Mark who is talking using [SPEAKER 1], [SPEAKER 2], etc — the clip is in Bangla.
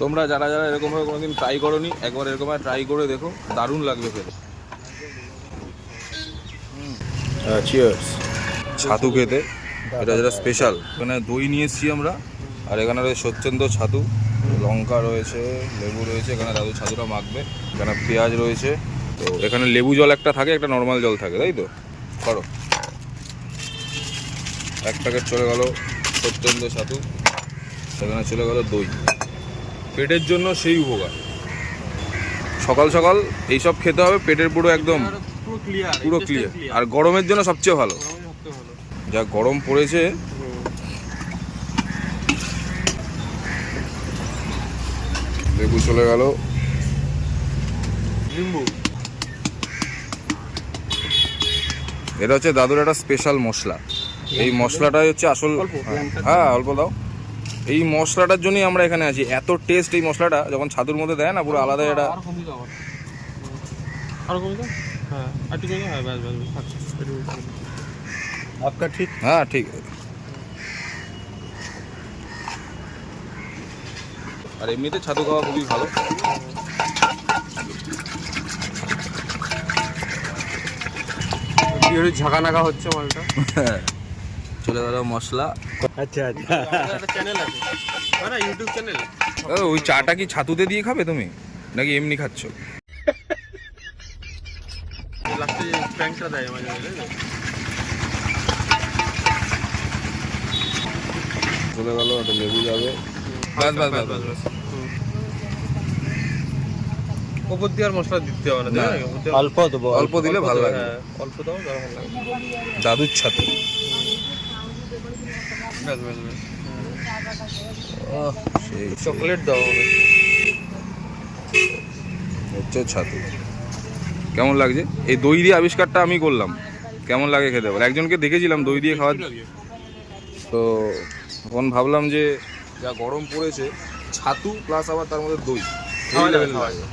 [SPEAKER 1] তোমরা যারা যারা এরকমভাবে কোনোদিন ট্রাই করোনি, একবার এরকমভাবে ট্রাই করে দেখো, দারুণ লাগবে খেতে। চিয়ার্স। ছাতু খেতে এটা যেটা স্পেশাল, এখানে দই নিয়ে এসেছি আমরা, আর এখানে রয়েছে স্বচ্ছন্দ ছাতু, লঙ্কা রয়েছে, লেবু রয়েছে, এখানে দাদু ছাতুটা মাখবে, এখানে পেঁয়াজ রয়েছে। তো এখানে লেবু জল একটা থাকে, একটা নর্মাল জল থাকে, তাই তো? করো। এক প্যাকেট চলে গেল স্বচ্ছন্দ ছাতু, সেখানে চলে গেল দই। পেটের জন্য সেই উপকার। সকাল সকাল এইসব খেতে হবে, পেটের পুরো একদম পুরো ক্লিয়ার। আর গরমের জন্য সবচেয়ে ভালো, যা গরম পড়েছে। লেবু চলে গেল, লিম্বু। এটা হচ্ছে দাদুর একটা স্পেশাল মশলা। এই মশলাটাই হচ্ছে আসল। হ্যাঁ, অল্প দাও। এই মশলাটার জন্যই আমরা এখানে আছি। এত টেস্ট এই মশলাটা, যখন ছাতুর মধ্যে দেয় না, পুরো আলাদা। এটা হ্যাঁ ঠিক। আর এমনিতে ছাতু খাওয়া খুবই ভালো।
[SPEAKER 2] ঝাঁকা নাকা হচ্ছে মালটা।
[SPEAKER 1] চলে গেল মশলা।
[SPEAKER 2] আচ্ছা আচ্ছা, একটা চ্যানেল আছে না, ইউটিউব চ্যানেল।
[SPEAKER 1] ওই চাটা কি ছাতুতে দিয়ে খাবে তুমি, নাকি এমনি খাচ্ছ?
[SPEAKER 2] লাস্টে প্র্যাঙ্কটা দেয় মাঝে মাঝে।
[SPEAKER 1] চলে গেল, একটা লেবু যাবে। বাস বাস বাস বাস বাস।
[SPEAKER 2] উপর দিয়ে আর মশলা দিতে হবে না, অল্প দেবো,
[SPEAKER 1] অল্প দিলে ভালো লাগে।
[SPEAKER 2] অল্প দাও, ভালো লাগে।
[SPEAKER 1] দাদুর ছাতু।
[SPEAKER 2] ব্যাস ব্যাস ব্যাস।
[SPEAKER 1] সেই
[SPEAKER 2] চকলেট দাও
[SPEAKER 1] হচ্ছে ছাতু। কেমন লাগছে? এই দই দিয়ে আবিষ্কারটা আমি করলাম। কেমন লাগে খেতে বল? একজনকে দেখেছিলাম দই দিয়ে খাওয়া, তো তখন ভাবলাম যে যা গরম পড়েছে, ছাতু প্লাস আবার তার মধ্যে দই, এই লেভেল লাগে।